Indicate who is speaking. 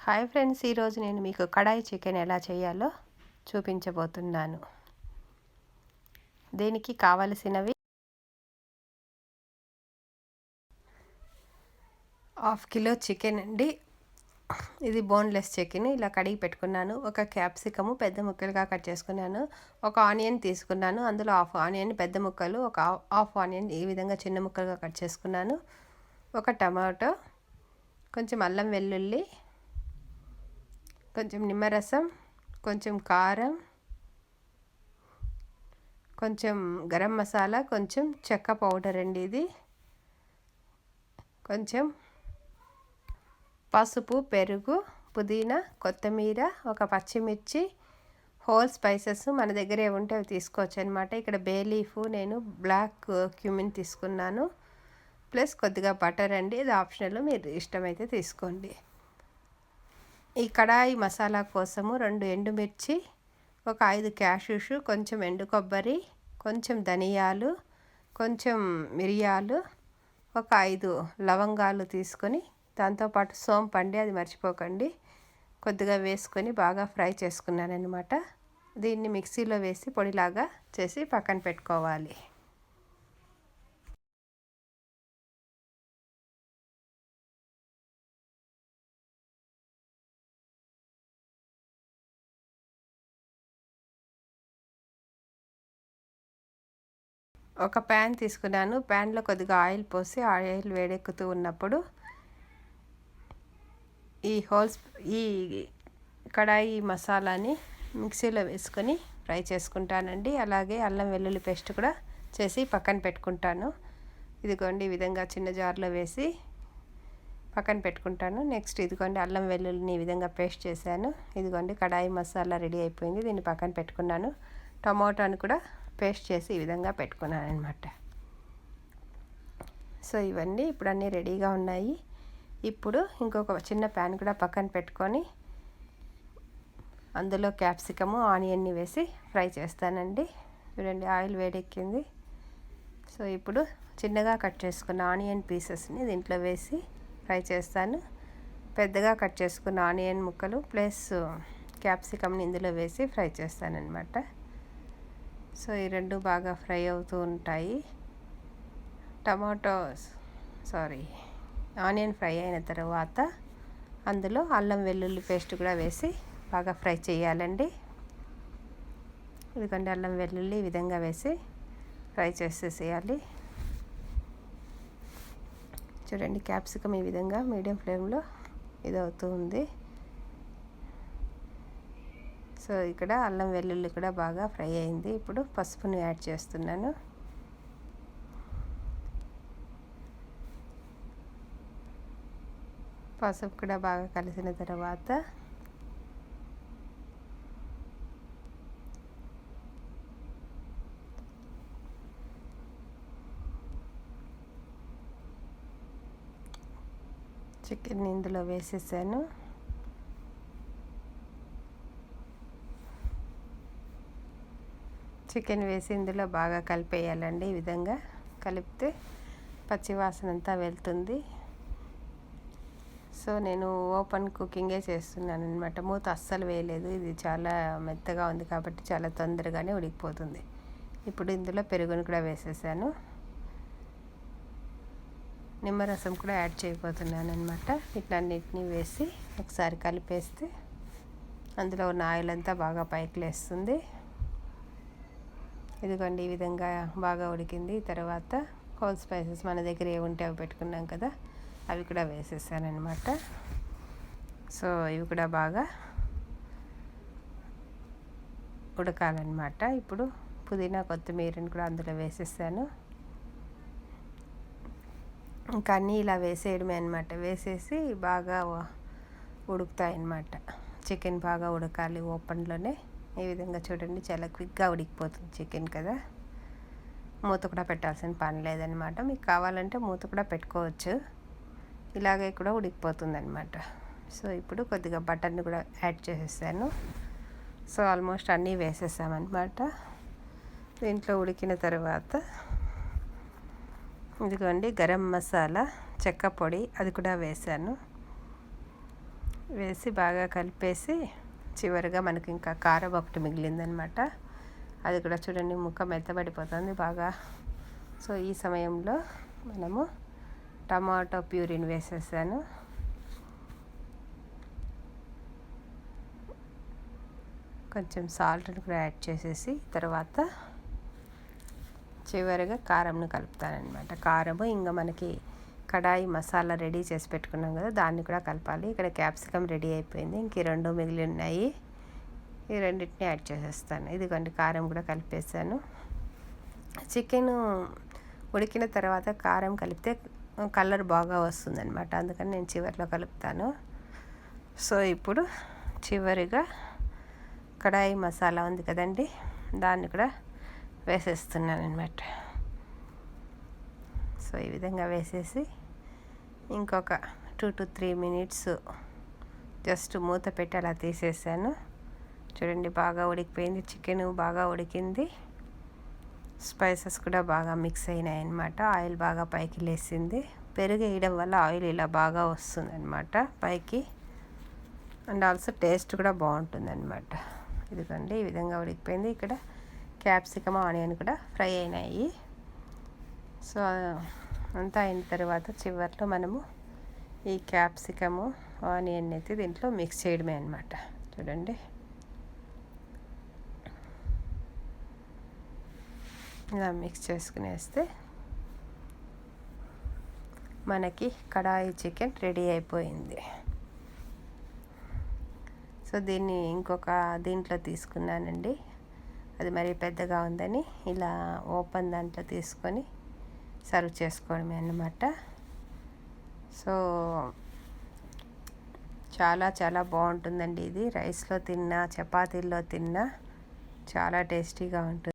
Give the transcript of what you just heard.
Speaker 1: Hi friends, ఈరోజు నేను మీకు కడాయి చికెన్ ఎలా చేయాలో చూపించబోతున్నాను. దీనికి కావలసినవి 1/2 కిలో చికెన్ అండి. ఇది బోన్లెస్ చికెన్. ఇలా కడిగి పెట్టుకున్నాను. ఒక క్యాప్సికము పెద్ద ముక్కలుగా కట్ చేసుకున్నాను. ఒక ఆనియన్ తీసుకున్నాను. అందులో హాఫ్ ఆనియన్ పెద్ద ముక్కలు, ఒక హాఫ్ ఆనియన్ ఈ విధంగా చిన్న ముక్కలుగా కట్ చేసుకున్నాను. ఒక టమాటో, కొంచెం అల్లం వెల్లుల్లి, కొంచెం నిమ్మరసం, కొంచెం కారం, కొంచెం గరం మసాలా, కొంచెం చెక్క పౌడర్ అండి ఇది, కొంచెం పసుపు, పెరుగు, పుదీనా, కొత్తిమీర, ఒక పచ్చిమిర్చి, హోల్ స్పైసెస్ మన దగ్గర ఏమి ఉంటే అవి తీసుకోవచ్చు అనమాట. ఇక్కడ బే లీఫ్, నేను బ్లాక్ క్యూమిన్ తీసుకున్నాను. ప్లస్ కొద్దిగా బటర్ అండి, ఇది ఆప్షనల్, మీరు ఇష్టమైతే తీసుకోండి. ఈ కడాయి మసాలా కోసము 2 ఎండుమిర్చి, ఒక 5 క్యాష్యూస్, కొంచెం ఎండు కొబ్బరి, కొంచెం ధనియాలు, కొంచెం మిరియాలు, ఒక 5 లవంగాలు తీసుకొని, దాంతోపాటు సోంపు అండి, అది మర్చిపోకండి, కొద్దిగా వేసుకొని బాగా ఫ్రై చేసుకున్నాను అనమాట. దీన్ని మిక్సీలో వేసి పొడిలాగా చేసి పక్కన పెట్టుకోవాలి. ఒక ప్యాన్ తీసుకున్నాను. ప్యాన్లో కొద్దిగా ఆయిల్ పోసి, ఆయిల్ వేడెక్కుతూ ఉన్నప్పుడు ఈ కడాయి మసాలాని మిక్సీలో వేసుకొని ఫ్రై చేసుకుంటానండి. అలాగే అల్లం వెల్లుల్లి పేస్ట్ కూడా చేసి పక్కన పెట్టుకుంటాను. ఇదిగోండి, ఈ విధంగా చిన్న జార్లో వేసి పక్కన పెట్టుకుంటాను. నెక్స్ట్ ఇదిగోండి, అల్లం వెల్లుల్లిని ఈ విధంగా పేస్ట్ చేశాను. ఇదిగోండి, కడాయి మసాలా రెడీ అయిపోయింది. దీన్ని పక్కన పెట్టుకున్నాను. టమాటాను కూడా పేస్ట్ చేసి ఈ విధంగా పెట్టుకున్నాను అనమాట. సో ఇవన్నీ ఇప్పుడు అన్నీ రెడీగా ఉన్నాయి. ఇప్పుడు ఇంకొక చిన్న ప్యాన్ కూడా పక్కన పెట్టుకొని అందులో క్యాప్సికము, ఆనియన్ని వేసి ఫ్రై చేస్తానండి. చూడండి, ఆయిల్ వేడెక్కింది. సో ఇప్పుడు చిన్నగా కట్ చేసుకున్న ఆనియన్ పీసెస్ని దీంట్లో వేసి ఫ్రై చేస్తాను. పెద్దగా కట్ చేసుకున్న ఆనియన్ ముక్కలు ప్లస్ క్యాప్సికమ్ని ఇందులో వేసి ఫ్రై చేస్తానన్నమాట. సో ఈ రెండు బాగా ఫ్రై అవుతూ ఉంటాయి. ఆనియన్ ఫ్రై అయిన తర్వాత అందులో అల్లం వెల్లుల్లి పేస్ట్ కూడా వేసి బాగా ఫ్రై చేయాలండి. ఎందుకంటే అల్లం వెల్లుల్లి ఈ విధంగా వేసి ఫ్రై చేసేసేయాలి. చూడండి, క్యాప్సికమ్ ఈ విధంగా మీడియం ఫ్లేమ్లో ఇదవుతూ ఉంది. సో ఇక్కడ అల్లం వెల్లుల్లి కూడా బాగా ఫ్రై అయింది. ఇప్పుడు పసుపుని యాడ్ చేస్తున్నాను. పసుపు కూడా బాగా కలిసిన తర్వాత చికెన్ ఇందులో వేసేసాను. చికెన్ వేసి ఇందులో బాగా కలిపేయాలండి. ఈ విధంగా కలిపితే పచ్చివాసన అంతా వెళ్తుంది. సో నేను ఓపెన్ కుకింగే చేస్తున్నాను అనమాట. మూత అస్సలు వేయలేదు. ఇది చాలా మెత్తగా ఉంది కాబట్టి చాలా తొందరగానే ఉడికిపోతుంది. ఇప్పుడు ఇందులో పెరుగును కూడా వేసేసాను. నిమ్మరసం కూడా యాడ్ చేయబోతున్నాను అనమాట. ఇట్లన్నిటినీ వేసి ఒకసారి కలిపేస్తే అందులో ఉన్న ఆయిల్ అంతా బాగా పైకి లేస్తుంది. ఇదిగోండి, ఈ విధంగా బాగా ఉడికింది. తర్వాత హోల్ స్పైసెస్ మన దగ్గర ఏ ఉంటే అవి పెట్టుకున్నాం కదా, అవి కూడా వేసేసాను అనమాట. సో ఇవి కూడా బాగా ఉడకాలన్నమాట. ఇప్పుడు పుదీనా, కొత్తిమీరని కూడా అందులో వేసేసాను. ఇంకా అన్నీ ఇలా వేసేయడమే అనమాట. వేసేసి బాగా ఉడుకుతాయి అన్నమాట. చికెన్ బాగా ఉడకాలి ఓపెన్లోనే. ఈ విధంగా చూడండి, చాలా క్విక్గా ఉడికిపోతుంది చికెన్ కదా. మూత కూడా పెట్టాల్సిన పని లేదనమాట. మీకు కావాలంటే మూత కూడా పెట్టుకోవచ్చు. ఇలాగే కూడా ఉడికిపోతుంది అనమాట. సో ఇప్పుడు కొద్దిగా బటర్ని కూడా యాడ్ చేసేసాను. సో ఆల్మోస్ట్ అన్నీ వేసేసామన్నమాట. దీంట్లో ఉడికిన తర్వాత ఇదిగోండి, గరం మసాలా, చెక్క పొడి అది కూడా వేసాను. వేసి బాగా కలిపేసి చివరిగా మనకి ఇంకా కారం ఒకటి మిగిలిందనమాట. అది కూడా చూడండి ముక్క మెత్తబడిపోతుంది బాగా. సో ఈ సమయంలో మనము టమాటో ప్యూరీని వేసేసాను. కొంచెం సాల్ట్ని కూడా యాడ్ చేసేసి తర్వాత చివరిగా కారంను కలుపుతానమాట. కారము ఇంకా మనకి కడాయి మసాలా రెడీ చేసి పెట్టుకున్నాం కదా, దాన్ని కూడా కలపాలి. ఇక్కడ క్యాప్సికమ్ రెడీ అయిపోయింది, ఇంక 2 మిగిలి ఉన్నాయి. ఈ రెండింటిని యాడ్ చేసేస్తాను. ఇదిగోండి కారం కూడా కలిపేసాను. చికెన్ ఉడికిన తర్వాత కారం కలిపితే కలర్ బాగా వస్తుందన్నమాట, అందుకని నేను చివరిలో కలుపుతాను. సో ఇప్పుడు చివరిగా కడాయి మసాలా ఉంది కదండి, దాన్ని కూడా వేసేస్తున్నాను అనమాట. సో ఈ విధంగా వేసేసి ఇంకొక 2 to 3 minutes జస్ట్ మూత పెట్టి అలా తీసేసాను. చూడండి బాగా ఉడికిపోయింది, చికెన్ బాగా ఉడికింది, స్పైసెస్ కూడా బాగా మిక్స్ అయినాయి అన్నమాట. ఆయిల్ బాగా పైకి లేసింది. పెరుగు వేయడం వల్ల ఆయిల్ ఇలా బాగా వస్తుంది అనమాట పైకి, అండ్ ఆల్సో టేస్ట్ కూడా బాగుంటుంది అనమాట. ఇదిగోండి ఈ విధంగా ఉడికిపోయింది. ఇక్కడ క్యాప్సికమ్ ఆనియన్ కూడా ఫ్రై అయినాయి. సో అంతా అయిన తర్వాత చివరిలో మనము ఈ క్యాప్సికము ఆనియన్ అయితే దీంట్లో మిక్స్ చేయడమే అనమాట. చూడండి ఇలా మిక్స్ చేసుకునేస్తే మనకి కడాయి చికెన్ రెడీ అయిపోయింది. సో దీన్ని ఇంకొక దీంట్లో తీసుకున్నానండి, అది మరి పెద్దగా ఉందని ఇలా ఓపెన్ దాంట్లో తీసుకొని సర్వ్ చేసుకోవడమే అన్నమాట. సో చాలా చాలా బాగుంటుందండి ఇది. రైస్లో తిన్నా చపాతీల్లో తిన్నా చాలా టేస్టీగా ఉంటుంది.